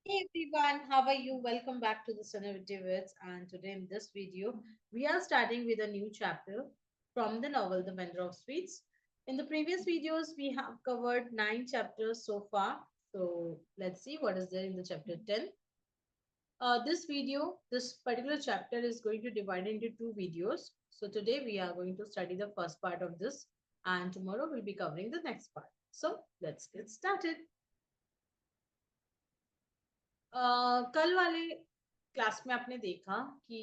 Hey everyone, how are you? Welcome back to the Innovative Words. And today in this video, we are starting with a new chapter from the novel The Vendor of Sweets. In the previous videos, we have covered 9 chapters so far. So let's see what is there in the chapter 10. This particular chapter is going to divide into two videos. So today we are going to study the first part of this, and tomorrow we'll be covering the next part. So let's get started. कल वाले class में आपने देखा कि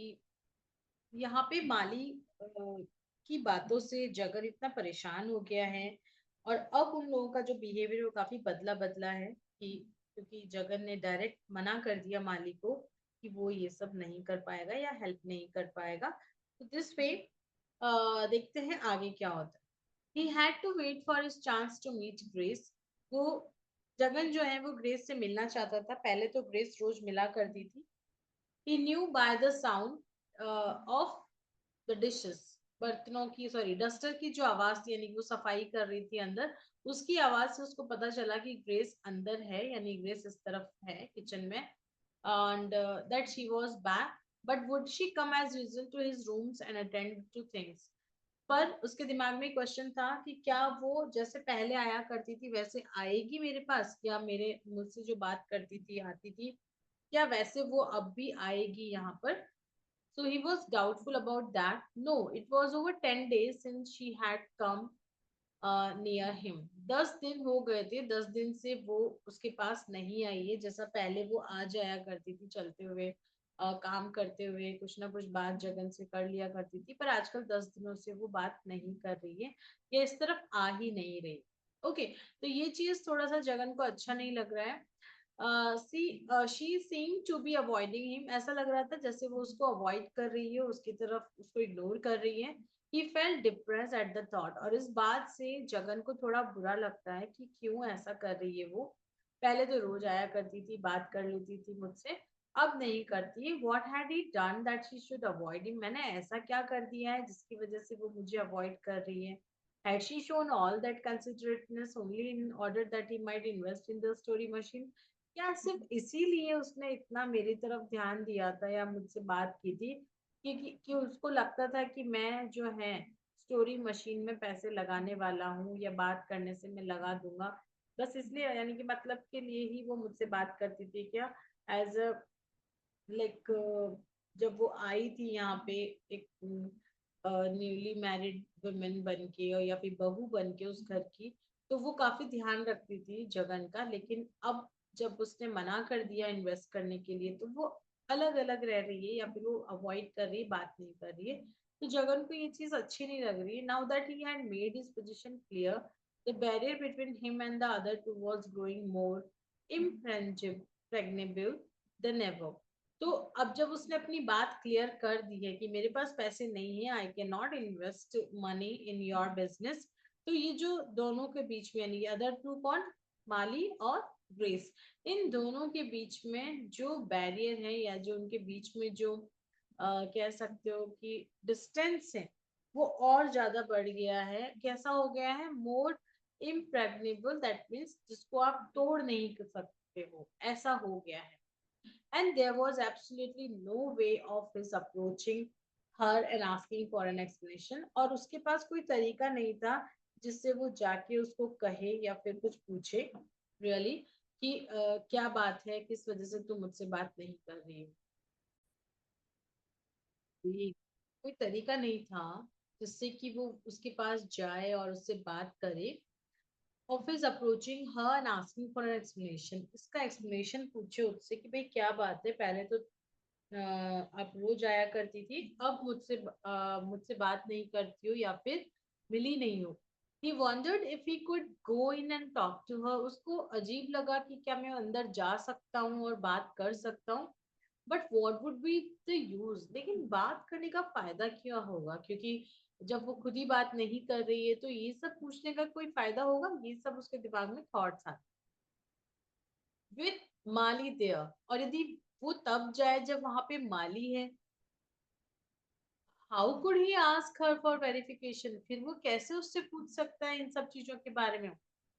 यहाँ पे माली की बातों से जगन इतना परेशान हो गया है और अब उन लोगों का जो बिहेवियर वो काफी बदला बदला है कि क्योंकि जगन ने डायरेक्ट मना कर दिया माली को कि वो ये सब नहीं कर पाएगा या हेल्प नहीं कर पाएगा। तो दिस वे देखते हैं आगे क्या होता है। He had to wait for his chance to meet Grace. वो जगन जो है वो ग्रेस से मिलना चाहता था। पहले तो ग्रेस रोज मिला करती थी। He knew by the sound of the dishes, बर्तनों की सॉरी डस्टर की जो आवाज थी यानी कि वो सफाई कर रही थी अंदर, उसकी आवाज से उसको पता चला कि ग्रेस अंदर है यानी ग्रेस इस तरफ है किचन में and that she was back. But would she come as usual to his rooms and attend to things? पर उसके दिमाग में क्वेश्चन था कि क्या वो जैसे पहले आया करती थी वैसे आएगी मेरे पास, या मेरे मुझसे जो बात करती थी आती थी, क्या वैसे वो अब भी आएगी यहाँ पर। So he was doubtful about that. No, it was over 10 days since she had come near him. 10 दिन हो गए थे, 10 दिन से वो उसके पास नहीं आई है। जैसा पहले वो आ जाया करती थी चलते हुए, काम करते हुए कुछ ना कुछ बात जगन से कर लिया करती थी, पर आजकल 10 दिनों से वो बात नहीं कर रही है या इस तरफ आ ही नहीं रही। ओके, तो ये चीज थोड़ा सा जगन को अच्छा नहीं लग रहा है। She seem to be avoiding him, ऐसा लग रहा था जैसे वो उसको अवॉइड कर रही है, उसकी तरफ उसको इग्नोर कर रही है। He felt depress at the thought, और इस बात से जगन को थोड़ा बुरा लगता है कि क्यों ऐसा कर रही है वो। पहले तो रोज आया करती थी, बात कर लेती थी मुझसे, अब नहीं करती। What had he done that she should avoid him, मैंने ऐसा क्या कर दिया है जिसकी वजह से वो मुझे अवॉइड कर रही है। Had she shown all that considerateness only in order that he might invest in the story machine? क्या सिर्फ इसीलिए उसने इतना मेरी तरफ ध्यान दिया था या मुझसे बात की थी कि उसको लगता था कि मैं जो है स्टोरी मशीन में पैसे लगाने वाला हूँ या बात करने से मैं लगा दूंगा, बस इसलिए यानी कि मतलब के लिए ही वो मुझसे बात करती थी क्या? एज अ लाइक जब वो आई थी यहाँ पे एक न्यूली मैरिड वुमेन बन के और या फिर बहू बन के उस घर की, तो वो काफी ध्यान रखती थी जगन का। लेकिन अब जब उसने मना कर दिया इन्वेस्ट करने के लिए तो वो अलग अलग रह रही है या फिर वो अवॉइड कर रही है, बात नहीं कर रही है। तो जगन को ये चीज अच्छी नहीं लग रही है। Now that he had made his position clear, the barrier between him and the other two was growing more impregnable than ever। तो अब जब उसने अपनी बात क्लियर कर दी है कि मेरे पास पैसे नहीं है, I can not invest money in your business, तो ये जो दोनों के बीच में यानी अदर टू कौन, माली और ग्रेस, इन दोनों के बीच में जो बैरियर है या जो उनके बीच में जो कह सकते हो कि डिस्टेंस है, वो और ज्यादा बढ़ गया है। कैसा हो गया है? मोर इम्प्रेग्नेबल, दैट मीन्स जिसको आप तोड़ नहीं कर सकते हो, ऐसा हो गया है। And there was absolutely no way of his approaching her and asking for an explanation, और उसके पास कोई तरीका नहीं था जिससे वो जाके उसको कहे या फिर कुछ पूछे रियली कि क्या बात है, किस वजह से तुम मुझसे बात नहीं कर रही हो। ये कोई तरीका नहीं था जिससे कि वो उसके पास जाए और उससे बात करे। Office approaching her and asking for an explanation, इसका एक्सप्लेनेशन पूछे उससे कि भाई क्या बात है, पहले तो आप रोज आया करती थी, अब मुझसे बात नहीं करती हो या फिर मिली नहीं हो। He wondered if he could go in and talk to her. उसको अजीब लगा कि क्या मैं अंदर जा सकता हूँ और बात कर सकता हूँ। But what would be the use, लेकिन बात करने का फायदा क्या होगा, क्योंकि जब वो खुद ही बात नहीं कर रही है तो ये सब पूछने का कोई फायदा होगा? ये सब उसके दिमाग में थॉट्स आते विथ माली देयर। और यदि वो तब जाए जब वहां पे माली है, how could he ask her for verification, फिर वो कैसे उससे पूछ सकता है इन सब चीजों के बारे में?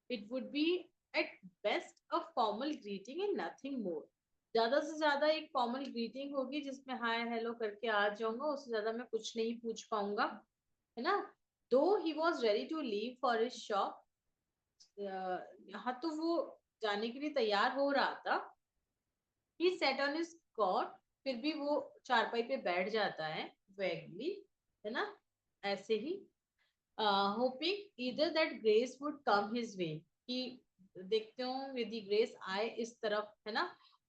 It would be at best a formal greeting and nothing more. ज्यादा से ज्यादा एक फॉर्मल ग्रीटिंग होगी जिसमें हाय हेलो करके आ जाऊंगा, उससे ज्यादा मैं कुछ नहीं पूछ पाऊंगा, है ना। Though he was ready to leave for his shop, यहाँ तो वो जाने के लिए तैयार हो रहा था। ही सेट ऑन हिज कॉट, फिर भी वो चारपाई पे बैठ जाता है वैगली, है ना, ऐसे ही, hoping either that Grace would come his way, कि देखते हो यदि ग्रेस आए इस तरफ, है ना,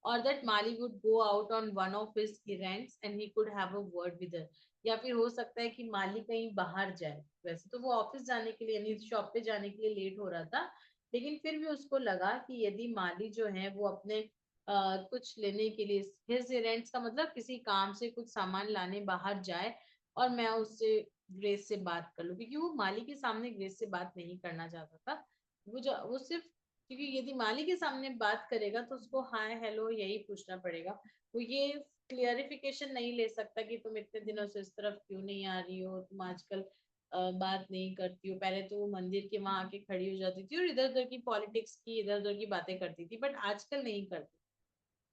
और that Mali would go out on one of his events and he could have a word with her, या फिर हो सकता है कि माली कहीं बाहर जाए। वैसे तो वो ऑफिस जाने के लिए यानी शॉप पे जाने के लिए लेट हो रहा था, लेकिन फिर भी उसको लगा कि यदि माली जो है वो अपने कुछ लेने के लिए, हिज इवेंट्स का मतलब किसी काम से कुछ सामान लाने बाहर जाए, और मैं उससे ग्रेस से बात कर लूं, क्योंकि वो माली के सामने ग्रेस से बात नहीं करना चाहता था। वो सिर्फ, क्योंकि यदि माली के सामने बात करेगा तो उसको हाय हेलो यही पूछना पड़ेगा, वो ये क्लियरिफिकेशन नहीं ले सकता कि तुम इतने दिनों से इस तरफ क्यों नहीं आ रही हो, तुम आजकल बात नहीं करती हो। पहले तो वो मंदिर के वहां आके खड़ी हो जाती थी और इधर उधर की पॉलिटिक्स की, इधर उधर की बातें करती थी, बट आजकल नहीं करती।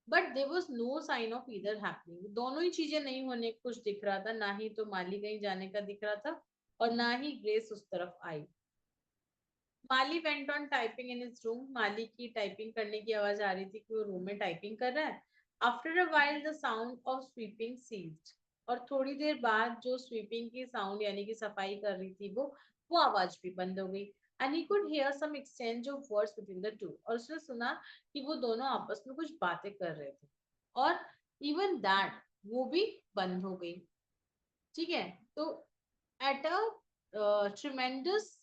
But there was no sign of either happening, दोनों ही चीजें नहीं होने कुछ दिख रहा था, ना ही तो माली कहीं जाने का दिख रहा था और ना ही ग्रेस उस तरफ आई। Mali went on typing in his room, Mali की टाइपिंग करने की आवाज आ रही थी कि वो रूम में टाइपिंग कर रहा है। After a while the sound of sweeping ceased, और थोड़ी देर बाद जो स्वीपिंग की साउंड यानी कि सफाई कर रही थी वो आवाज भी बंद हो गई। And he could hear some exchange of words between the two, और उसने सुना कि वो दोनों आपस में कुछ बातें कर रहे थे, और इवन दैट वो भी बंद हो गई। ठीक है, तो at a tremendous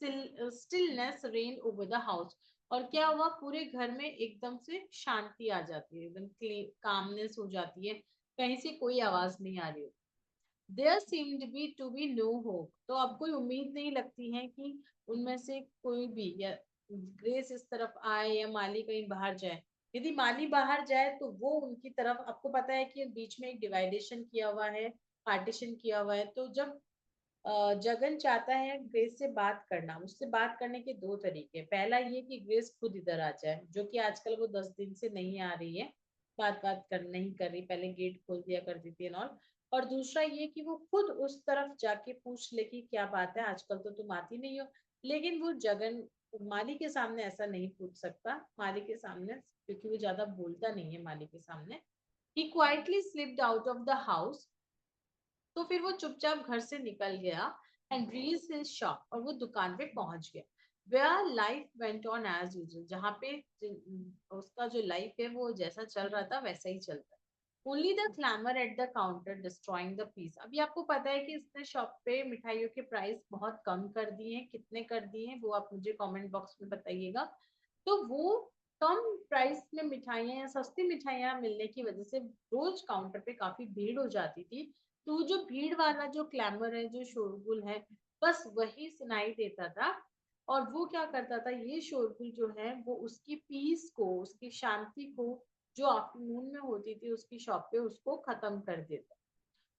stillness rain over the house, और क्या हुआ, पूरे घर में एकदम से शांति आ जाती है, एकदम कामनेस हो जाती है, कहीं से कोई आवाज नहीं आ रही। There seemed be to be no hope, तो अब कोई उम्मीद नहीं लगती है कि उनमें से कोई भी, या ग्रेस इस तरफ आए या माली कहीं बाहर जाए। यदि माली बाहर जाए तो वो उनकी तरफ, आपको पता है कि बीच में एक डिवाइडेशन किया हुआ है, पार्टीशन किया हुआ है, तो जब जगन चाहता है ग्रेस से बात करना, उससे बात करने के दो तरीके, पहला ये कि ग्रेस खुद इधर आ जाए, जो कि आजकल वो 10 दिन से नहीं आ रही है, बात कर नहीं कर रही, पहले गेट खोल दिया करती थी और और दूसरा ये कि वो खुद उस तरफ जाके पूछ ले कि क्या बात है, आजकल तो तुम आती नहीं हो। लेकिन वो जगन माली के सामने ऐसा नहीं पूछ सकता, माली के सामने, क्योंकि वो ज्यादा बोलता नहीं है माली के सामने। He quietly slipped out of the house, तो फिर वो चुपचाप घर से निकल गया एंड रीच हिज शॉप, और वो दुकान पे पहुंच गया। Where life went on as usual, जहाँ पे उसका जो लाइफ है वो जैसा चल रहा था वैसा ही चलता है। Only the clamour at the counter destroying the peace, अभी आपको पता है कि इसने शॉप पे मिठाइयों के प्राइस बहुत कम कर दिए हैं, कितने कर दिए हैं वो आप मुझे कमेंट बॉक्स में बताइएगा। तो वो कम प्राइस में मिठाइयाँ या सस्ती मिठाइयाँ मिलने की वजह से रोज काउंटर पे काफी भीड़ हो जाती थी। तो जो भीड़ वाला जो क्लैमर है, जो शोरगुल है, बस वही सुनाई देता था। और वो क्या करता था, ये शोरगुल जो है वो उसकी पीस को, उसकी शांति को, जो आफ्टरनून में होती थी उसकी शॉप पे, उसको खत्म कर देता।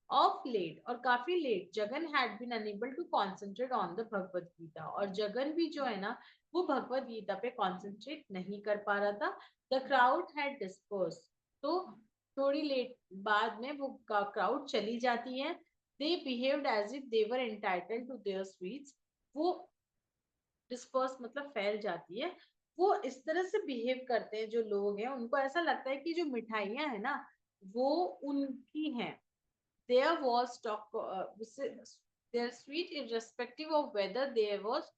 ऑफ लेट, और काफी late, Jagan had been unable to concentrate on the Bhagavad Gita, और जगन भी जो है ना वो भगवत गीता पे कॉन्सेंट्रेट नहीं कर पा रहा था। द क्राउड हैड डिस्पर्स, तो थोड़ी लेट बाद में वो क्राउड चली जाती है। They behaved as if they were entitled to their sweets, वो डिस्पर्स मतलब फैल जाती है। वो इस तरह से बिहेव करते हैं जो लोग हैं, उनको ऐसा लगता है कि जो मिठाइयाँ है ना वो उनकी हैं। There was stock, their sweet irrespective of whether there was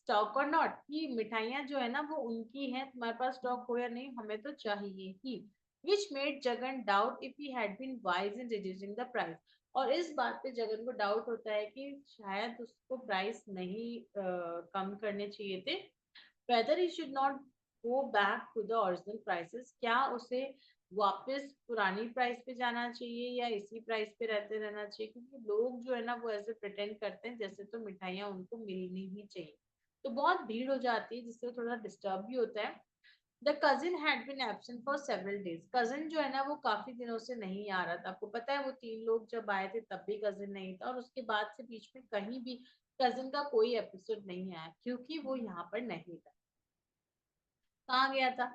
stock or not, कि मिठाइयाँ जो है ना वो उनकी हैं, तुम्हारे पास स्टॉक हो या नहीं हमें तो चाहिए ही। Which made Jagan doubt if he had been wise in reducing the price, और इस बात पे जगन को डाउट होता है कि शायद उसको प्राइस नहीं कम करने चाहिए थे। whether he should not go back to the original prices, क्या उसे वापस पुरानी प्राइस पे जाना चाहिए या इसी प्राइस पे रहते रहना चाहिए, क्योंकि लोग जो है ना वो ऐसे प्रिटेंड करते हैं जैसे तो मिठाइयाँ उनको मिलनी ही चाहिए। तो बहुत भीड़ हो जाती है जिससे थोड़ा डिस्टर्ब भी होता है। The cousin had been absent for several days, cousin जो है ना वो काफी दिनों से नहीं आ रहा था, आपको पता है वो 3 लोग जब आए थे तब भी कजिन नहीं था, और उसके बाद से बीच में कहीं भी कजिन का कोई एपिसोड नहीं आया, क्योंकि वो यहाँ पर नहीं था। कहाँ गया था,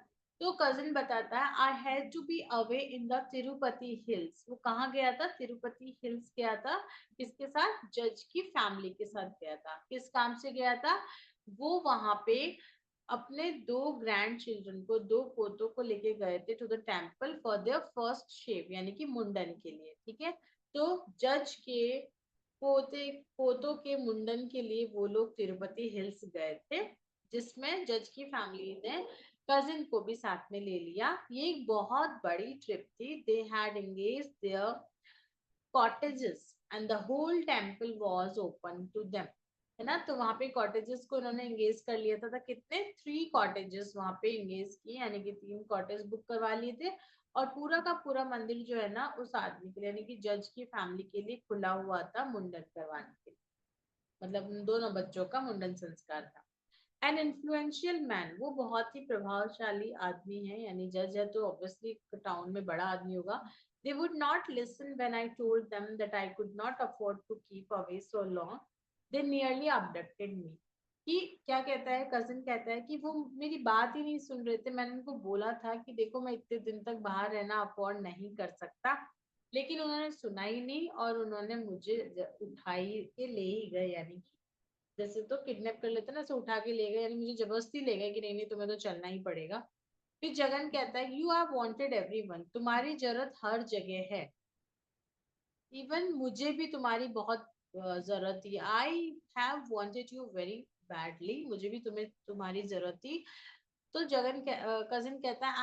तो कजिन बताता है I had to be away in the Tirupati hills. वो कहाँ गया था? तिरुपति हिल्स गया था। किसके साथ? जज की फैमिली के साथ गया था। किस काम से गया था? वो वहां पे अपने दो ग्रैंड चिल्ड्रन को, दो पोतों को लेके गए थे to the temple for their first shave, यानी कि मुंडन के लिए। ठीक है, तो जज के पोतों के मुंडन के लिए वो लोग तिरुपति हिल्स गए थे, जिसमें जज की फैमिली ने कजिन को भी साथ में ले लिया। ये एक बहुत बड़ी ट्रिप थी। They had engaged their cottages and the whole temple was open to them. है ना, तो वहां पे कॉटेजेस को उन्होंने एंगेज कर लिया था। कितने? 3 कॉटेजेस वहां पे एंगेज किए, यानी कि 3 कॉटेज बुक करवा लिए थे। और पूरा का पूरा मंदिर जो है ना, उस आदमी के लिए, यानी कि जज की फैमिली के लिए खुला हुआ था मुंडन करवाने के लिए। मतलब उन दोनों बच्चों का मुंडन संस्कार था। एन इन्फ्लुएंशियल मैन, वो बहुत ही प्रभावशाली आदमी है, यानी जज है तो ऑब्वियसली टाउन में बड़ा आदमी होगा। They would not listen when I told them that I could not afford to keep away so long. They nearly abducted me. कि क्या कहता है? कजिन कहता है कि वो मेरी बात ही नहीं सुन रहे थे। मैंने उनको बोला था कि देखो मैं इतने दिन तक बाहर रहना अफोर्ड नहीं कर सकता, लेकिन उन्होंने सुना ही नहीं और उन्होंने मुझे उठाई के ले ही गए। यानी जैसे तो किडनैप कर लेते ना, ऐसे उठा के ले गए, यानी मुझे जबरदस्ती ले गए कि नहीं नहीं तुम्हें तो चलना ही पड़ेगा। फिर जगन कहता है यू आर वांटेड एवरीवन, तुम्हारी जरूरत हर जगह है। इवन मुझे भी तुम्हारी बहुत जरूरत थी। I have wanted you very badly, मुझे भी तुम्हारी जरूरत थी। तो कजिन कहता है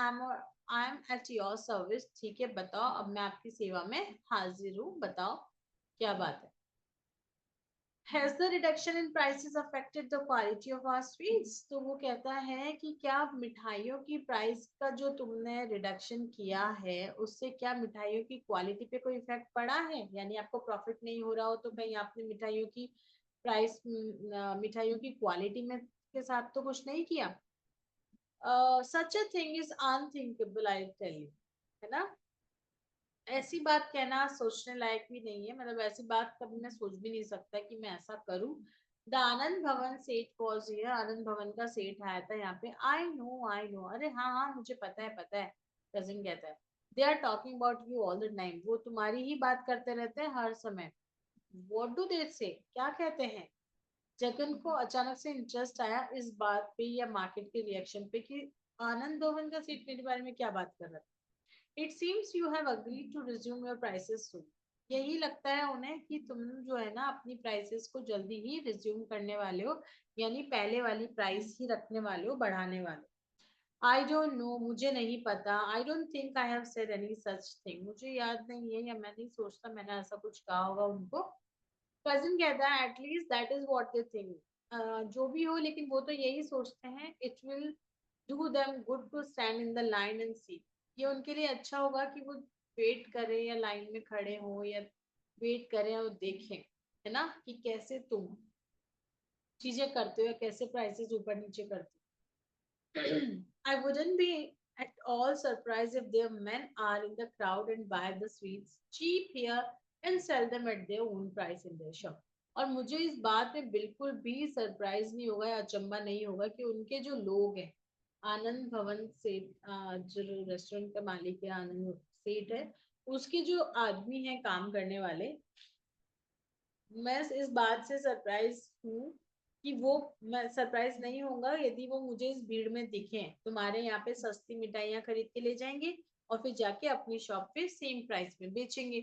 I am at your service. ठीक है, बताओ, अब मैं आपकी सेवा में हाजिर हूँ, बताओ क्या बात है। Has the reduction in prices affected the quality of our sweets? तो वो कहता है कि क्या मिठाइयों की प्राइस का जो तुमने रिडक्शन किया है, उससे क्या मिठाइयों की क्वालिटी पे कोई इफेक्ट पड़ा है? यानी आपको प्रॉफिट नहीं हो रहा हो तो कहीं आपने मिठाइयों की प्राइस, मिठाइयों की क्वालिटी में के साथ तो कुछ नहीं किया? Such a thing is unthinkable, I tell you. है ना, ऐसी बात कहना सोचने लायक भी नहीं है। मतलब ऐसी बात कभी मैं सोच भी नहीं सकता कि मैं ऐसा करूं। द आनंद भवन सेठ वॉज हियर, आनंद भवन का सेठ आया था यहाँ पे। आई नो, अरे हाँ हाँ मुझे पता है पता है। कजिन कहता है they are talking about you all the time, वो तुम्हारी ही बात करते रहते हैं हर समय। व्हाट डू दे से, क्या कहते हैं? जगन को अचानक से इंटरेस्ट आया इस बात पे या मार्केट के रिएक्शन पे कि आनंद भवन का सेठ मेरे बारे में क्या बात कर रहा था। It seems you have agreed to resume your prices soon. यही लगता है उन्हें कि तुम जो है ना अपनी प्राइसेस को जल्दी ही रिज्यूम करने वाले हो, यानी पहले वाली प्राइस ही रखने वाले हो, बढ़ाने वाले हो। आई डोंट नो, मुझे नहीं पता। I don't think I have said any such thing, मुझे याद नहीं है या मैं नहीं सोचता मैंने ऐसा कुछ कहा होगा उनको। कजिन कहता है at least that is what they think. जो भी हो, लेकिन वो तो यही सोचते हैं it will do them good to stand in the line and see. ये उनके लिए अच्छा होगा कि वो वेट करें या लाइन में खड़े हो या वेट करें और देखें, है ना, कि कैसे तुम चीजें करते हो या कैसे प्राइसेस ऊपर नीचे करते हो। I wouldn't be at all surprised if their men are in the crowd and buy the sweets cheap here and sell them at their own price in their shop। और मुझे इस बात में बिल्कुल भी सरप्राइज नहीं होगा या अचंबा नहीं होगा कि उनके जो लोग हैं, आनंद भवन से जो रेस्टोरेंट का मालिक है, आनंद सेठ है, उसके जो आदमी है काम करने वाले, मैं इस बात से सरप्राइज हूँ कि वो, मैं सरप्राइज नहीं होगा यदि वो मुझे इस भीड़ में दिखे। तुम्हारे यहाँ पे सस्ती मिठाइयाँ खरीद के ले जाएंगे और फिर जाके अपनी शॉप पे सेम प्राइस में बेचेंगे।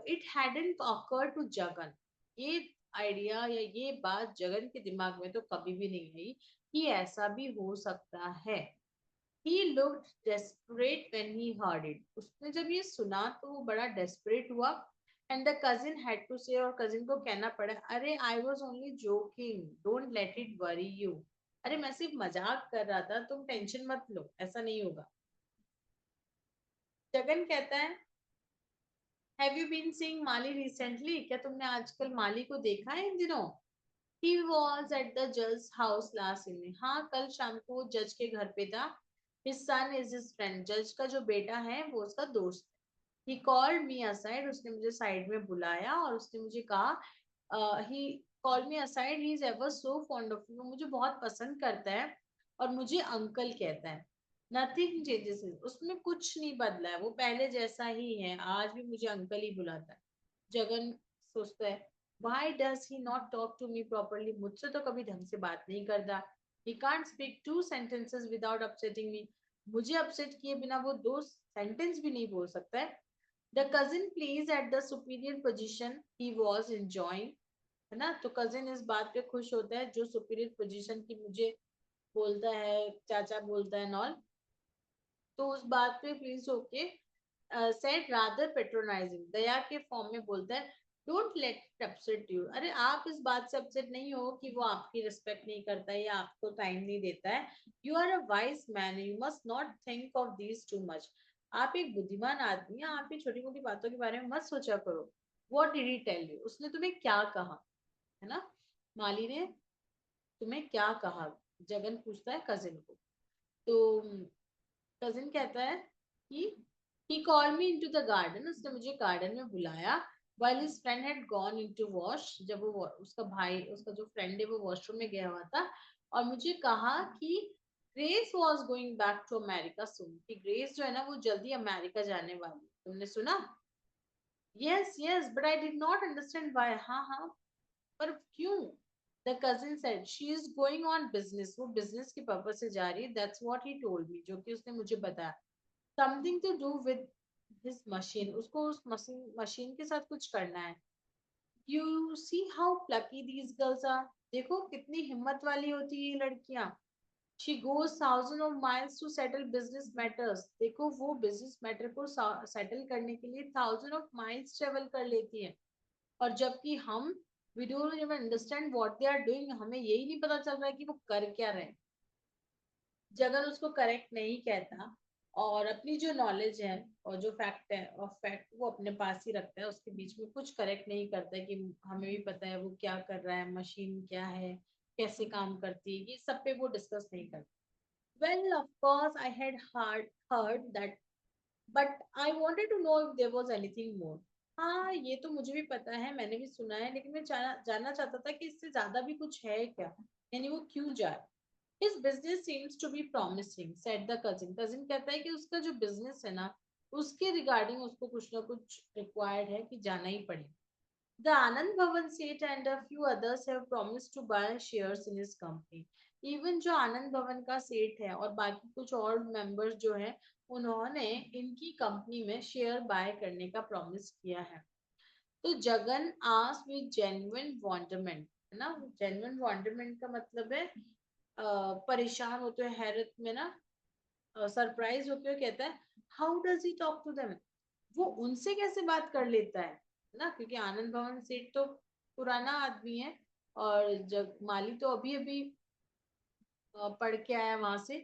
It hadn't occur to Jagan, ये आइडिया या ये बात जगन के दिमाग में तो कभी भी नहीं आई कि ऐसा भी हो सकता है। He looked desperate when he heard it. उसने जब ये सुना तो वो बड़ा desperate हुआ। And the cousin had to say, और cousin को कहना पड़ा, अरे I was only joking, don't let it worry you। अरे मैं सिर्फ मजाक कर रहा था, तुम टेंशन मत लो, ऐसा नहीं होगा। जगन कहता है Have you been seeing Mali recently? क्या तुमने आजकल माली को देखा है इन दिनों? He was at the judge's house last evening। हाँ, कल शाम को वो जज के घर पे था। His son is his friend। जज का जो बेटा है वो उसका दोस्त है। He called me aside। उसने मुझे साइड में बुलाया और उसने मुझे कहा, he called me aside, he is ever so fond of you। वो मुझे बहुत पसंद करता है और मुझे अंकल कहता है। नथिंग चेंजेस, उसमें कुछ नहीं बदला है, वो पहले जैसा ही है, आज भी मुझे अंकल ही बुलाता है। जगन सोचता है, why does he not talk to me properly, मुझसे तो कभी ढंग से बात नहीं करता। he can't speak 2 sentences without upsetting me, मुझे अपसेट किए बिना वो 2 सेंटेंस भी नहीं बोल सकता है। the cousin plays at the superior position he was enjoying, है ना, तो कजिन इस बात पे खुश होता है जो सुपीरियर पोजीशन की मुझे बोलता है, चाचा बोलता है नॉल, तो उस बात पे प्लीज होके सेड रादर पेट्रोनाइजिंग, दया के फॉर्म में बोलता है, don't let it upset you, अरे आप इस बात से अपसेट नहीं हो कि वो आपकी रिस्पेक्ट नहीं करता है या आपको टाइम नहीं देता है। You are a wise man, you must not think of these too much, आप एक बुद्धिमान आदमी हैं, आप ये छोटी मोटी बातों के बारे में मत सोचा करो। What did he tell you, उसने तुम्हें क्या कहा, है ना, माली ने तुम्हें क्या कहा, जगन पूछता है कजिन को। तो कजिन कहता है कि he called me into the garden, उसने मुझे गार्डन में बुलाया, while his friend had gone into wash, जब वो उसका भाई, उसका जो फ्रेंड है वो वॉशरूम में गया हुआ था, और मुझे कहा कि grace was going back to America soon, कि ग्रेस जो है ना वो जल्दी अमेरिका जाने वाली, तुमने सुना? yes yes but I did not understand why, हाँ हाँ, पर क्यों? The cousin said she is going on business, वो business के पर्पस से जा रही है, that's what he told me, जो कि उसने मुझे बताया। something to do with his machine, उसको उस मशीन के साथ कुछ करना है। you see how plucky these girls are, देखो कितनी हिम्मत वाली होती है ये लड़कियां। she goes thousands of miles to settle business matters, देखो वो business matter को settle करने के लिए thousands of miles travel कर लेती है, और जबकि हम we don't even understand what they are doing, हमें यही नहीं पता चल रहा है कि वो कर क्या रहे हैं। जगन उसको करेक्ट नहीं कहता, और अपनी जो नॉलेज है और जो फैक्ट है और फैक्ट वो अपने पास ही रखता है, उसके बीच में कुछ करेक्ट नहीं करता है कि हमें भी पता है वो क्या कर रहा है, मशीन क्या है, कैसे काम करती है, ये सब पे वो डिस्कस नहीं करता। Well of course I had heard that, but I wanted to know if there was anything more, हाँ ये तो मुझे भी पता है, मैंने भी सुना है, लेकिन मैं जानना चाहता था कि इससे ज्यादा भी कुछ है क्या, यानी वो क्यों जाए। His business seems to be promising, said the cousin. Cousin कहता है कि उसका जो business है ना, उसके रिगार्डिंग उसको कुछ ना कुछ रिक्वायर्ड है कि जाना ही पड़े। The Anand Bhavan Seth and a few others have promised to buy shares in his company. Even जो आनंद भवन का सेठ है और बाकी कुछ और मेंबर्स जो हैं, उन्होंने इनकी कंपनी में शेयर बाय करने का प्रॉमिस किया है। तो जगन आस्क विद जेन्युइन वॉन्डरमेंट, है ना, जेन्युइन वॉन्डरमेंट का मतलब है परेशान होते हुए, हैरत में ना, सरप्राइज होते हुए कहता है, how does he talk to them, वो उनसे कैसे बात कर लेता है ना, क्योंकि आनंद भवन सेठ तो पुराना आदमी है, और जग माली तो अभी अभी पढ़ के आया वहां से।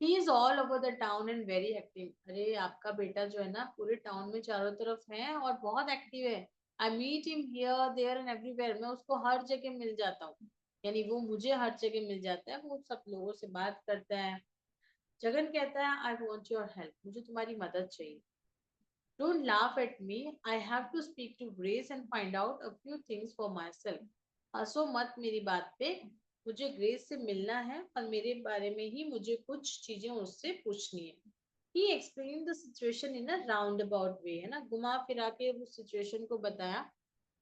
He is all over the town and very active, अरे आपका बेटा जो है ना पूरे टाउन में चारों तरफ है और बहुत एक्टिव है। I meet him here there and everywhere, मैं उसको हर जगह मिल जाता हूँ, यानी वो मुझे हर जगह मिल जाता है, वो सब लोगों से बात करता है। जगन कहता है, आई वॉन्ट योर हेल्प, मुझे तुम्हारी मदद चाहिए। Don't laugh at me, I have to speak to Grace and find out a few things for myself, हंसो मत मेरी बात पे, मुझे ग्रेस से मिलना है और मेरे बारे में ही मुझे कुछ चीजें उससे पूछनी है। He explain the situation in a round about way, है ना, घुमा फिरा के उस सिचुएशन को बताया,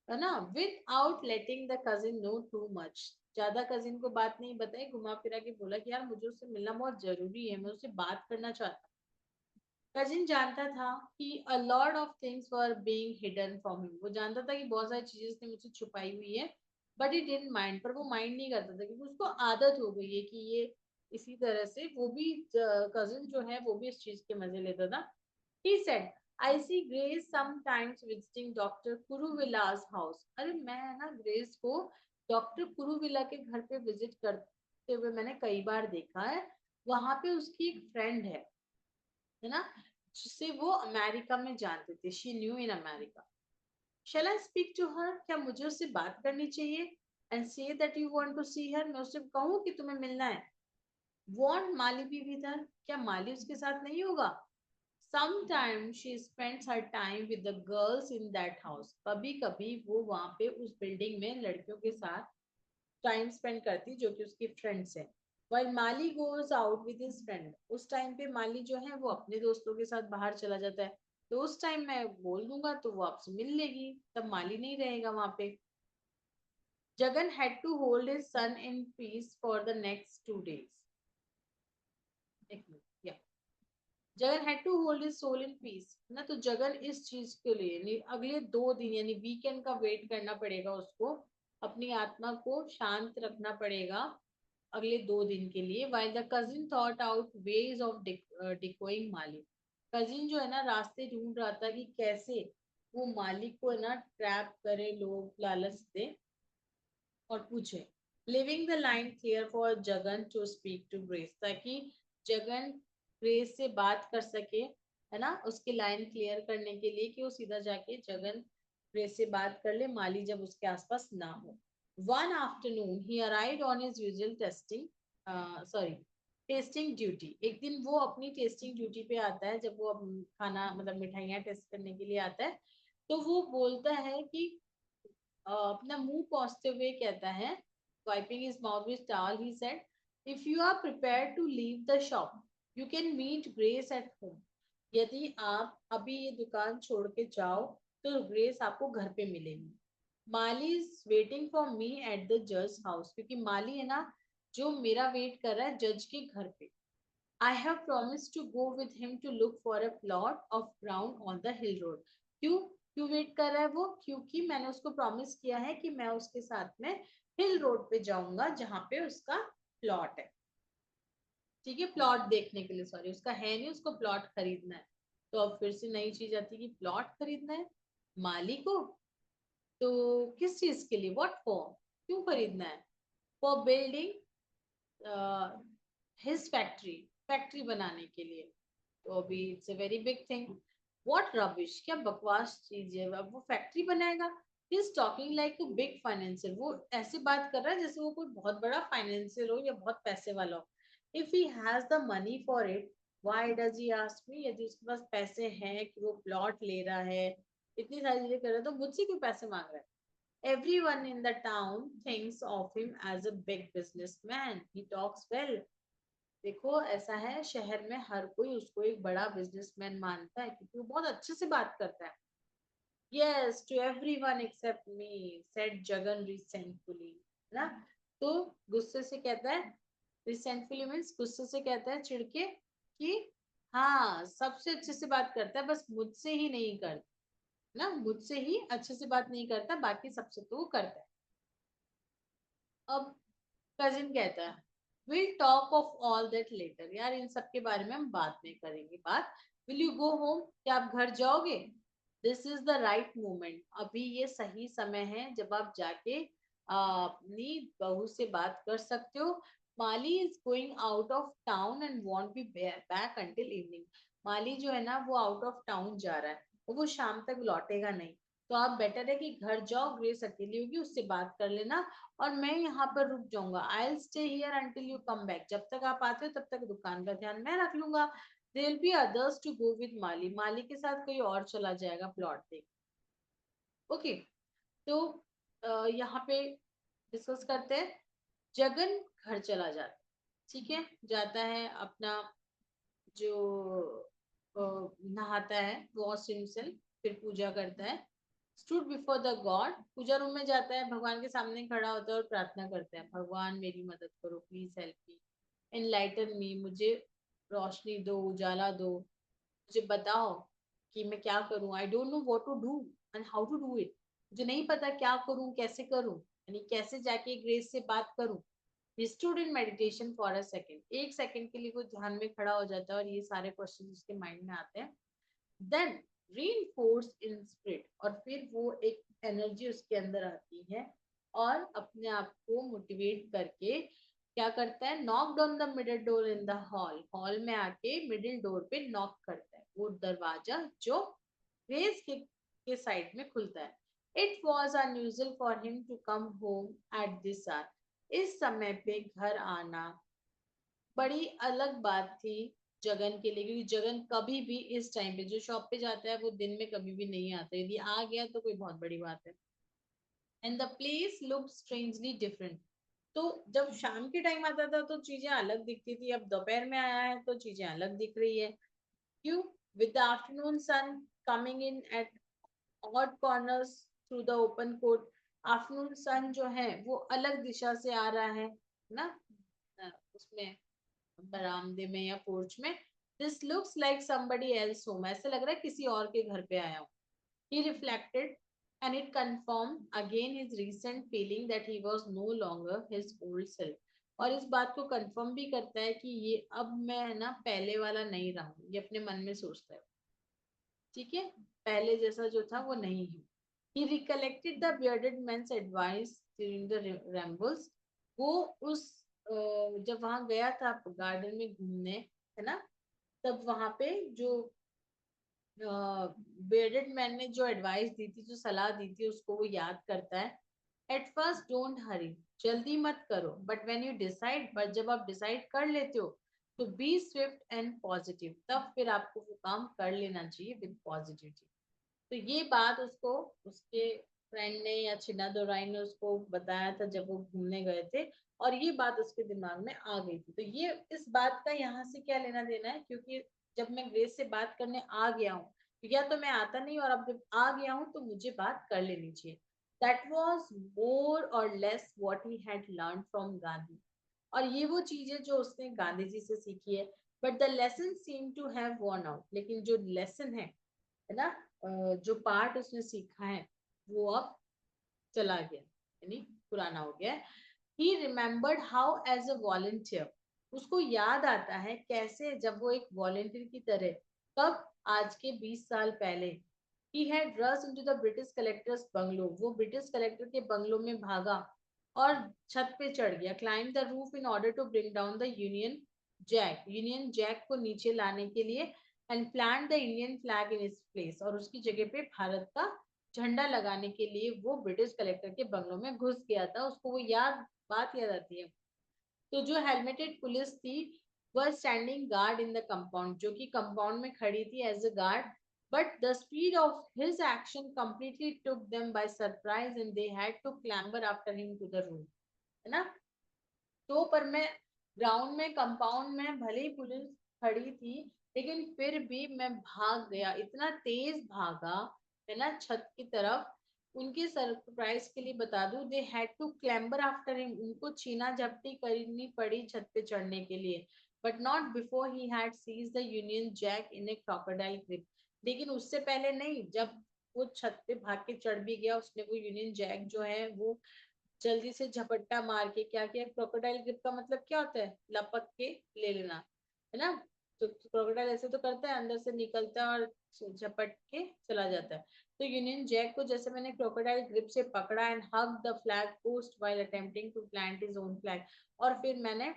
है ना, without letting the cousin know too much, ज्यादा कजिन को बात नहीं बताई, घुमा फिरा के बोला कि यार मुझे उससे मिलना बहुत जरूरी है, मैं उससे बात करना चाहता हूँ। कजिन जानता था कि a lot of things were being hidden from him, वो जानता था कि बहुत सारी चीजें उसने मुझसे छुपाई हुई है, बट ही डिडंट माइंड, पर वो माइंड नहीं करता था क्योंकि उसको आदत हो गई है कि ये इसी तरह से, वो भी कजिन जो है वो भी इस चीज के मजे लेता था। He said, I see Grace sometimes visiting Dr. Kuruvilla's house. अरे मैं ना ग्रेस को डॉक्टर कुरुविला के घर पे विजिट करते हुए मैंने कई बार देखा है, वहां पे उसकी एक फ्रेंड है ना, जिसे वो अमेरिका में जानते थे, she new in America. Shall I speak to her? क्या मुझे उससे बात करनी चाहिए? And say that you want to see her? मैं उससे कहूँ कि तुम्हें मिलना है। Want माली भी विद, क्या माली उसके साथ नहीं होगा? Sometimes she spends her time with the girls in that house. कभी कभी वो वहां पे उस बिल्डिंग में लड़कियों के साथ टाइम स्पेंड करती जो कि उसकी फ्रेंड्स हैं। While Mali goes out with his friend, उस टाइम पे माली जो है वो अपने दोस्तों के साथ बाहर चला जाता है, तो उस टाइम मैं बोल दूंगा तो वो आपसे मिल लेगी, तब माली नहीं रहेगा वहां पे. Jagan had to hold his son in peace for the next 2 days. एक मिनट, या Jagan had to hold his soul in peace ना, तो जगन इस चीज के लिए यानी अगले 2 दिन यानी वीकेंड का वेट करना पड़ेगा उसको, अपनी आत्मा को शांत रखना पड़ेगा अगले 2 दिन के लिए. While the cousin thought out ways of decoying Malik, cousin जो है ना रास्ते ढूंढ रहा था कि कैसे वो मालिक को है ना ट्रैप करे, लोग लालच दे और पूछे. Leaving the line clear for Jagan to speak to Grace, ताकि जगन ग्रेस से बात कर सके, है ना, उसकी लाइन क्लियर करने के लिए कि वो सीधा जाके जगन ग्रेस से बात कर ले, माली जब उसके आसपास ना हो. One afternoon he arrived on his usual testing duty. एक दिन वो अपनी टेस्टिंग ड्यूटी पे आता है, जब वो खाना मतलब मिठाइयाँ टेस्ट करने के लिए आता है, तो वो बोलता है कि अपना मुंह पोंछते हुए कहता है, wiping his mouth with towel, he said, if you are prepared to leave the shop, you can meet Grace at home. यदि आप अभी ये दुकान छोड़ के जाओ तो ग्रेस आपको घर पे मिलेगी. Mali is waiting for me at the जज हाउस, क्योंकि माली है ना जो मेरा वेट कर रहा है जज के घर पे. I have promised to go with him to look for a plot of ground on the hill road. क्यों क्यों वेट कर रहा है वो, क्योंकि मैंने उसको प्रॉमिस किया है कि मैं उसके साथ में हिल रोड पे जाऊंगा जहां पे उसका प्लॉट है. ठीक है, प्लॉट देखने के लिए, सॉरी उसका है नहीं, उसको प्लॉट खरीदना है. तो अब फिर से नई चीज आती है कि प्लॉट खरीदना है माली को, तो किस चीज के लिए, व्हाट फॉर, क्यों खरीदना है. For building his factory, factory बनाने के लिए. तो अभी it's a very big thing. What rubbish, क्या बकवास चीज है, अब वो फैक्ट्री बनाएगा. He is talking like a big financial, वो ऐसे बात कर रहा है जैसे वो कोई बहुत बड़ा फाइनेंशियल हो या बहुत पैसे वाला हो. If he has the money for it, why does he ask me, यदि उसके पास पैसे हैं कि वो प्लॉट ले रहा है, इतनी सारी चीजें कर रहा है, तो मुझसे क्यों पैसे मांग रहा है. Everyone in the town thinks of him as a big businessman. He talks well. देखो ऐसा है, शहर में हर कोई उसको एक बड़ा बिजनेसमैन मानता है क्योंकि वो बहुत अच्छे से बात करता है. Yes, to everyone except me, said Jagan resentfully. ना, तो गुस्से से कहता है, resentfully means गुस्से से कहता है चिढ़ के कि हाँ सबसे अच्छे से बात करता है, बस मुझसे ही नहीं करता ना, मुझसे ही अच्छे से बात नहीं करता, बाकी सबसे तो वो करता है. अब कजिन कहता है, will talk of all that later, यार इन सब के बारे में हम बाद में करेंगे बात. विल यू गो होम, क्या आप घर जाओगे. This is the right moment, अभी ये सही समय है जब आप जाके अपनी बहू से बात कर सकते हो. Mali is going out of town and won't be back until evening. Mali जो है ना वो आउट ऑफ टाउन जा रहा है, वो शाम तक लौटेगा नहीं. तो आप बेटर है कि घर जाओ, ग्रेस अकेली होगी उससे बात कर लेना, और मैं यहाँ पर रुक जाऊंगा. I will stay here until you come back, जब तक आप आते हो तब तक दुकान का ध्यान मैं रख लूंगा. There will be others to go with Mali, Mali के साथ कोई और चला जाएगा प्लॉट देख. ओके, तो यहाँ पे डिस्कस करते हैं. जगन घर चला जाता है, ठीक है, जाता है अपना जो नहाता है वॉशरूम से, फिर पूजा करता है. स्टूड बिफोर द गॉड, पूजा रूम में जाता है, भगवान के सामने खड़ा होता है और प्रार्थना करता है, भगवान मेरी मदद करो, please help me, enlighten me, मुझे रोशनी दो, उजाला दो, मुझे बताओ कि मैं क्या करूं. I don't know what to do and how to do it, मुझे नहीं पता क्या करूं कैसे करूं, यानी कैसे जाके ग्रेस से बात करूं. He stood in meditation for a second, एक सेकंड के लिए वो ध्यान में खड़ा हो जाता है और ये सारे क्वेश्चन उसके माइंड में आते हैं. देन reinforced in spirit, और फिर वो एक एनर्जी उसके अंदर आती है और अपने आप को मोटिवेट करके क्या करता है, knock down the middle door in the hall, hall में आके मिडिल डोर पे नॉक करता है, वो दरवाजा जो ग्रेस के साइड में खुलता है. It was unusual for him to come home at this hour, इस समय पे घर आना बड़ी अलग बात थी जगन के लिए, क्योंकि जगन कभी भी इस टाइम पे जो शॉप पे जाता है वो दिन में कभी भी नहीं आता, यदि आ गया तो कोई बहुत बड़ी बात है. And the place look strangely different, तो जब शाम के टाइम आता था तो चीजें अलग दिखती थी, अब दोपहर में आया है तो चीजें अलग दिख रही है। क्यों? With the afternoon sun coming in at odd corners through the open court. Afternoon sun जो है वो अलग दिशा से आ रहा है ना, उसमें बरामदे में या पोर्च में। This looks like somebody else home, ऐसा लग रहा है किसी और के घर पे आया हूँ। He reflected, and it confirmed again his recent feeling that he was no longer his old self. और इस बात को कंफर्म भी करता है कि ये अब मैं है ना पहले वाला नहीं रहा हूँ, ये अपने मन में सोचता है। ठीक है, पहले जैसा जो था वो नहीं है। He recollected the bearded man's advice during the rambles. वो उस जब वहां गया था गार्डन में घूमने, है ना, तब वहां पे जो बेयर्डेड मैन ने जो एडवाइस दी थी, जो सलाह दी थी, उसको वो याद करता है। एट फर्स्ट डोंट हरी, जल्दी मत करो, but when you decide, but जब आप डिसाइड कर लेते हो तो बी स्विफ्ट एंड पॉजिटिव, तब फिर आपको वो काम कर लेना चाहिए विद पॉजिटिविटी। तो ये बात उसको उसके फ्रेंड ने या छिन्नादोराई ने उसको बताया था जब वो घूमने गए थे, और ये बात उसके दिमाग में आ गई थी। तो ये इस बात का यहाँ से क्या लेना देना है, क्योंकि जब मैं ग्रेस से बात करने आ गया हूँ, या तो मैं आता नहीं, और अब जब आ गया हूँ तो मुझे बात कर लेनी चाहिए। दैट वॉज मोर और less what he had learn from Gandhi. और ये वो चीजें जो उसने गांधी जी से सीखी है। But the lesson seem to have worn out, लेकिन जो लेसन है ना, जो पार्ट उसने सीखा है वो अब चला गया, यानी पुराना हो गया है। He remembered how as a volunteer, उसको याद आता है कैसे जब वो एक वॉलंटियर की तरह, कब, आज के 20 साल पहले, he had rushed into the British collector's bungalow, वो ब्रिटिश कलेक्टर के बंगलो में भागा और छत पे चढ़ गया। Climb the roof in order to bring down the Union Jack को नीचे लाने के लिए, and plant the Indian flag in its place, और उसकी जगह पे भारत का झंडा लगाने के लिए वो ब्रिटिश कलेक्टर के बंगलों में घुस गया था। उसको वो बात याद आती है। तो जो हेलमेटेड पुलिस थी वह standing guard in the compound, जो कि कंपाउंड में खड़ी थी as a guard, but the speed of his action completely took them by surprise and they had to clamber after him to the room, है ना। तो पर मैं ग्राउंड में कंपाउंड में भले ही पुलिस खड़ी थी, लेकिन फिर भी मैं भाग गया, इतना तेज भागा, है ना, छत की तरफ। उनके सरप्राइज के लिए बता दूं, they had to clamber after him, उनको छीना झपटी करनी पड़ी छत पे चढ़ने के लिए, but not before he had seize the Union Jack in a crocodile grip. लेकिन उससे पहले नहीं, जब वो छत पे भाग के चढ़ भी गया, उसने वो यूनियन जैक जो है वो जल्दी से झपट्टा मार के क्या किया। क्रोकोडाइल ग्रिप का मतलब क्या होता है? लपक के ले लेना, है ना। तो क्रोकोडाइल ऐसे तो करता है, अंदर से निकलता है और झपट के चला जाता है। तो यूनियन जैक को जैसे मैंने क्रोकोडाइल ग्रिप से पकड़ा and hug the flag post while attempting to plant his own flag, और फिर मैंने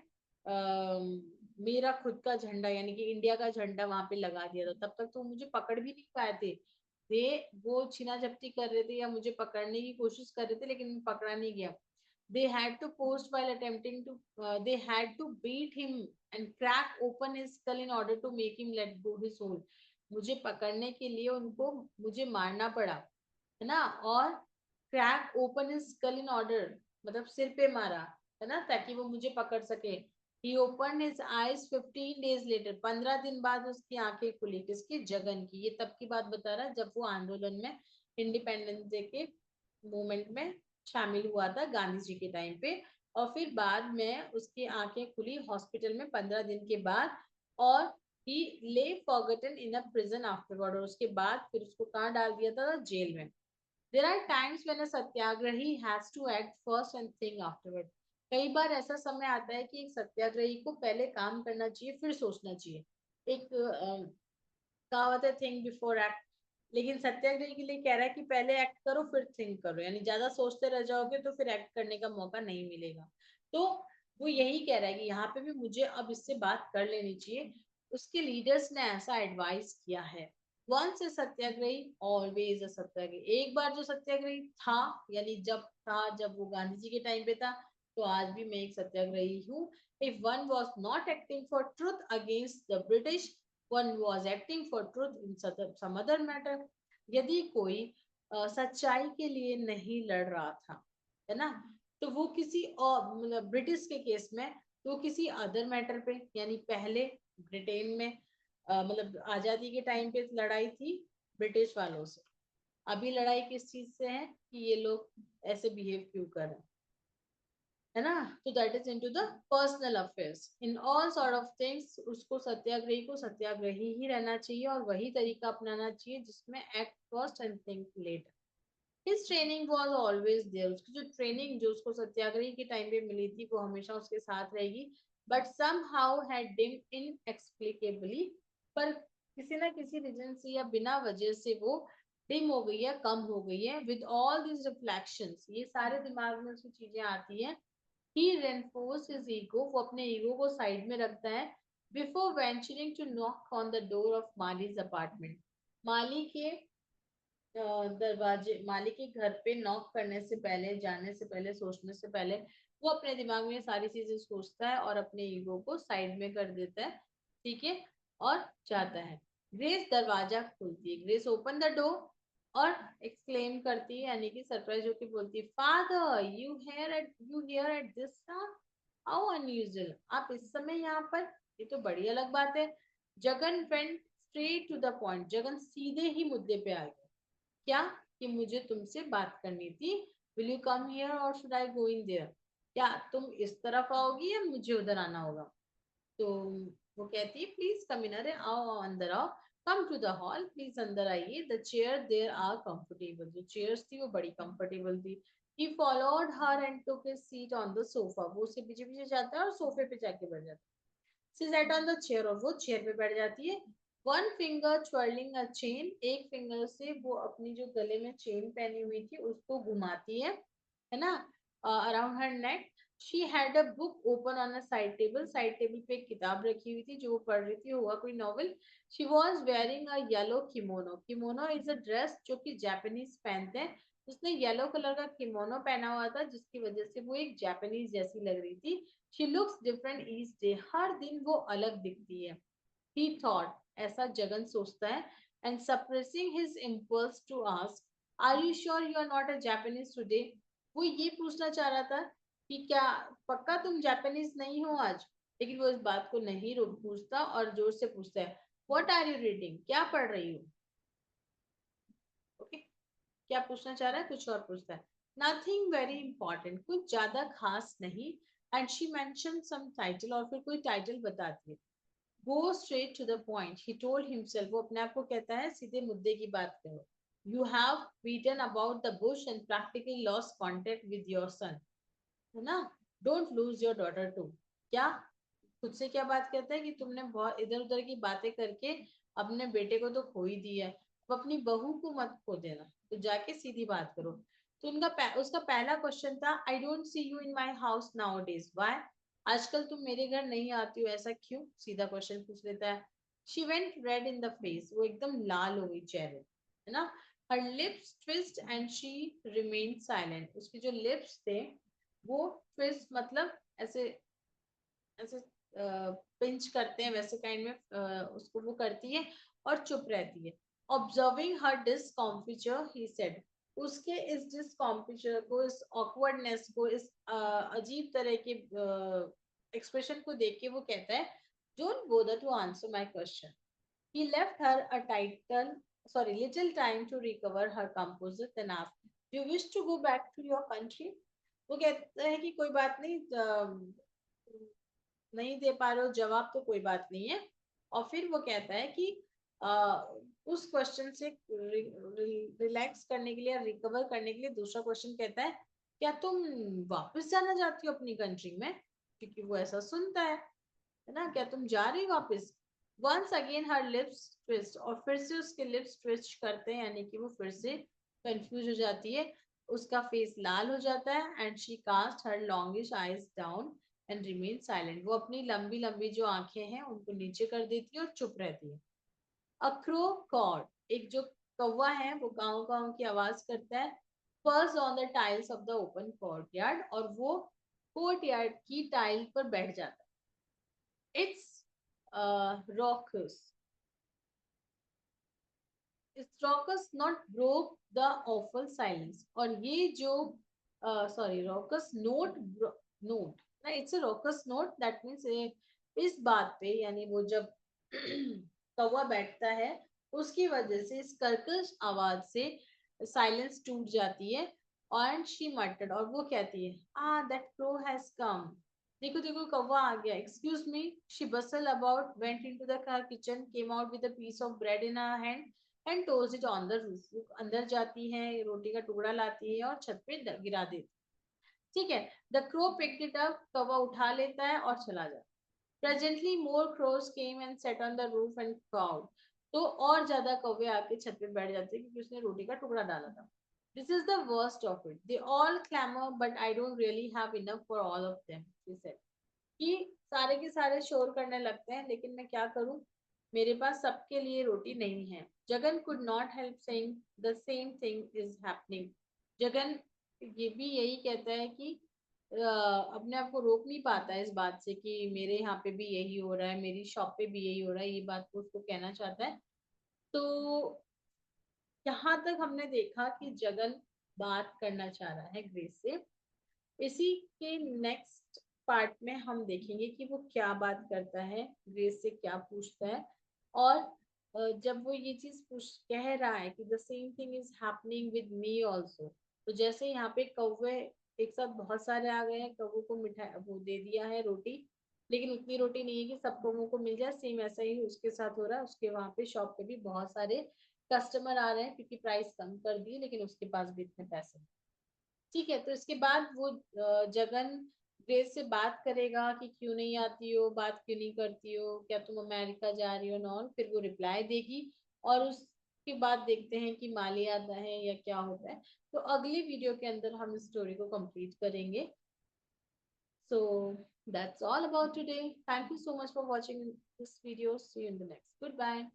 मेरा खुद का झंडा यानी कि इंडिया का झंडा वहां पे लगा दिया था। तब तक तो मुझे पकड़ भी नहीं पाए थे, वो छीना झपटी कर रहे थे या मुझे पकड़ने की कोशिश कर रहे थे, लेकिन पकड़ा नहीं गया। They had to post while attempting to they had to beat him and crack open his skull in order to make him let go his hold. मुझे पकड़ने के लिए उनको मुझे मारना पड़ा, है ना, और crack open his skull in order, मतलब सिर पे मारा, है ना, ताकि वो मुझे पकड़ सके। He open his eyes 15 days later, 15 दिन बाद उसकी आंखें खुली, किसकी? जगन की। ये तब की बात बता रहा है जब वो आंदोलन में, इंडिपेंडेंस डे के मूवमेंट में शामिल हुआ था गांधी जी के टाइम पे। और फिर बाद में उसकी आंखें खुली हॉस्पिटल में 15 दिन के बाद, और ही ले forgotten in a prison afterward, और उसके बाद फिर उसको कहाँ डाल दिया था? जेल में। There are times when a satyagrahi has to act first and think afterward. कई बार ऐसा समय आता है कि एक सत्याग्रही को पहले काम करना चाहिए फिर सोचना चाहिए। एक कहावत है, थिंक बिफोर एक्ट। लेकिन सत्याग्रही के लिए कह रहा है कि पहले एक्ट करो फिर थिंक करो, यानी ज्यादा सोचते रह जाओगे तो फिर एक्ट करने का मौका नहीं मिलेगा। तो वो यही कह रहा है कि यहाँ पे भी मुझे अब इससे बात कर लेनी चाहिए। उसके लीडर्स ने ऐसा एडवाइस किया है। Once a Satyagrahi always a सत्याग्रही, एक बार जो सत्याग्रही था, यानी जब वो गांधी जी के टाइम पे था, तो आज भी मैं एक सत्याग्रही हूँ। If one was not acting for truth against the British, one was acting for truth in some other matter। यदि कोई सच्चाई के लिए नहीं लड़ रहा था, है ना, तो वो किसी और मतलब ब्रिटिश के केस में तो किसी अदर मैटर पे, यानी पहले ब्रिटेन में मतलब आजादी के टाइम पे लड़ाई थी ब्रिटिश वालों से, अभी लड़ाई किस चीज से है कि ये लोग ऐसे बिहेव क्यों कर रहे हैं, है ना। तो that is into the personal affairs in all sort of things. उसको सत्याग्रही को सत्याग्रही ही रहना चाहिए और वही तरीका अपनाना चाहिए जिसमें act first and think later. His training was always there. उसकी जो ट्रेनिंग जो उसको सत्याग्रही के टाइम पे मिली थी वो हमेशा उसके साथ रहेगी, but somehow had dim inexplicably, पर किसी ना किसी रीजन से या बिना वजह से वो डिम हो गई है, कम हो गई है। विद ऑल दिस रिफ्लेक्शंस, ये सारे दिमाग में उसकी चीजें आती हैं। ही रेनफोर्स हिज ईगो, वो अपने ईगो को साइड में रखता है। Before venturing to knock on the door of Mali's apartment, Mali के दरवाजे, माली के घर पे नॉक करने से पहले, जाने से पहले, सोचने से पहले वो अपने दिमाग में सारी चीजें सोचता है और अपने ईगो को साइड में कर देता है, ठीक है, और जाता है। ग्रेस दरवाजा खोलती है, ग्रेस ओपन द डोर और एक्सक्लेम करती है, यानी कि सरप्राइज होकर बोलती है, father you here at this time, how unusual, आप इस समय यहाँ पर, ये तो बड़ी अलग बात है। Jagan went straight to the point, Jagan सीधे ही मुद्दे पे आ गया। क्या? कि मुझे तुमसे बात करनी थी। विल यू कम हियर और should I go in their, क्या तुम इस तरफ आओगी या मुझे उधर आना होगा। तो वो कहती है प्लीज कम इन, अरे आओ अंदर आओ, come to the hall, please अंदर आइए, the chair there are comfortable, जो चेयर्स थी वो बड़ी कंफर्टेबल थी। He followed her and took his seat on the sofa, वो उसके पीछे पीछे जाता है और सोफे पे जाके बैठ जाता है। She sat on the chair, और वो चेयर पे बैठ जाती है। One finger twirling a chain, एक फिंगर से वो अपनी जो गले में चेन पहनी हुई थी उसको घुमाती है ना, around her neck. She had a book open on a side table पे एक किताब रखी हुई थी जो वो पढ़ रही थी, होगा कोई novel. She was wearing a yellow kimono, kimono is a dress जो कि जापानीज पहनते हैं। उसने येलो कलर का किमोनो पहना हुआ था जिसकी वजह से वो एक जापानीज जैसी लग रही थी। She looks different each day, हर दिन वो अलग दिखती है। He thought, ऐसा जगन सोचता है, and suppressing his impulse to ask, are you sure you are not a Japanese today? वो ये पूछना चाह रहा था कि क्या पक्का तुम जापानीज नहीं हो आज, लेकिन वो इस बात को नहीं पूछता और जोर से पूछता है, What are you reading? क्या पढ़ रही हो? ओके, क्या पूछना चाह रहा है, कुछ और पूछता है। नथिंग वेरी इंपॉर्टेंट, कुछ ज्यादा खास नहीं। And she mention some title, और फिर कोई टाइटल बताती है। Go straight to the point, he told himself, वो अपने आप को कहता है सीधे मुद्दे की बात करो। You have beaten about the bush and practically lost contact with your son, है ना। Don't lose your daughter too, क्या खुद से क्या बात कहता है कि तुमने बहुत इधर उधर की बातें करके अपने बेटे को तो खो ही दिया है, अब अपनी बहू को मत खो देना, तो जाके सीधी बात करो। तो उसका पहला क्वेश्चन था, I don't see you in my house nowadays, why, आजकल तुम मेरे घर नहीं आती हो, ऐसा क्यों, सीधा क्वेश्चन पूछ लेता है। She went red in the face, वो एकदम लाल हो गई चेहरे, है ना। हर lips twist and she remained silent, उसके जो लिप्स थे वो ट्विस्ट मतलब ऐसे ऐसे पिंच करते हैं वैसे काइंड में उसको वो करती है और चुप रहती है। ऑब्जर्विंग हर डिस्कॉम्फिचर ही सेड, उसके इस डिस्कॉम्फिचर को, इस ऑकवर्डनेस को, इस अजीब तरह के एक्सप्रेशन को देख के वो कहता है, don't bother to answer my question. He left her a title sorry little time to recover her composure, then asked, do you wish to go back to your country? वो कहता है कि कोई बात नहीं, नहीं दे पा रहे हो जवाब तो कोई बात नहीं है। और फिर वो कहता है कि उस क्वेश्चन से रिलैक्स करने के लिए, रिकवर करने के लिए दूसरा क्वेश्चन कहता है, क्या तुम वापस जाना चाहती हो अपनी कंट्री में, क्योंकि वो ऐसा सुनता है ना, क्या तुम जा रही हो वापस। Once again her lips twist, और फिर से उसके लिप्स ट्विस्ट करते हैं, यानी कि वो फिर से कंफ्यूज हो जाती है, उसका फेस लाल हो जाता है। And she cast her longish eyes down and remain silent, वो अपनी लंबी लंबी जो आंखें हैं उनको नीचे कर देती है और चुप रहती है। अक्रो कॉर्ड, एक जो कौवा है वो गाँव गाँव की आवाज करता है, purse on the tiles of the open courtyard, और वो कोर्टयार्ड की टाइल पर बैठ जाता है। It's rocks, it's rocks not broke the awful silence, और ये जो sorry, raucous note, note ना, it's a raucous note, that means इस बात पे, यानी वो जब कौवा बैठता है उसकी वजह से इस कर्कश आवाज से साइलेंस टूट जाती है, एंड शी मटर्ड, और वो कहती है, दैट crow has come, देखो देखो कौवा आ गया, excuse me, she bustled about, went into the kitchen, came out with a piece of bread in her hand and toast it on the roof, वो अंदर जाती है, रोटी का टुकड़ा लाती है और छत पे गिरा देती है, ठीक है। The crow picked it up, कौवा उठा लेता है और चला जाता है। Presently more crows came and set on the roof and crowd, तो और ज्यादा कौवे आके छत पे बैठ जाते हैं क्योंकि उसने रोटी का टुकड़ा डाला था। This is the worst of it, they all clamour but I don't really have enough for all of them, she said, कि सारे के सारे शोर करने लगते हैं लेकिन मैं क्या करूं, मेरे पास सबके लिए रोटी नहीं है। Jagan could not help saying the same thing is happening, Jagan ये भी यही कहता है कि अपने आप को रोक नहीं पाता है इस बात से कि मेरे यहाँ पे भी यही हो रहा है, मेरी शॉप पे भी यही हो रहा है, ये बात को उसको कहना चाहता है। तो यहाँ तक हमने देखा कि जगन बात करना चाह रहा है ग्रेस से। इसी के नेक्स्ट पार्ट में हम देखेंगे कि वो क्या बात करता है, ग्रेस से क्या पूछता है, और जब वो ये चीज पूछ कह रहा है कि the same thing is happening with me also, तो जैसे यहाँ पे कौवे एक साथ बहुत सारे आ गए हैं, कौवों को मिठाई वो दे दिया है रोटी, लेकिन उतनी रोटी नहीं है कि सब कौवों को मिल जाए, सेम ऐसा ही उसके साथ हो रहा है, उसके वहां पे शॉप पे भी बहुत सारे कस्टमर आ रहे हैं क्योंकि प्राइस कम कर दिए, लेकिन उसके पास भी इतने पैसे नहीं। ठीक है, तो इसके बाद वो जगन ग्रेस से बात करेगा कि क्यों नहीं आती हो, बात क्यों नहीं करती हो, क्या तुम अमेरिका जा रही हो नॉन, फिर वो रिप्लाई देगी, और उसके बाद देखते हैं कि माली आता है या क्या होता है। तो अगली वीडियो के अंदर हम इस स्टोरी को कंप्लीट करेंगे। So that's all about today, thank you so much for watching this video, see you in the next, good bye.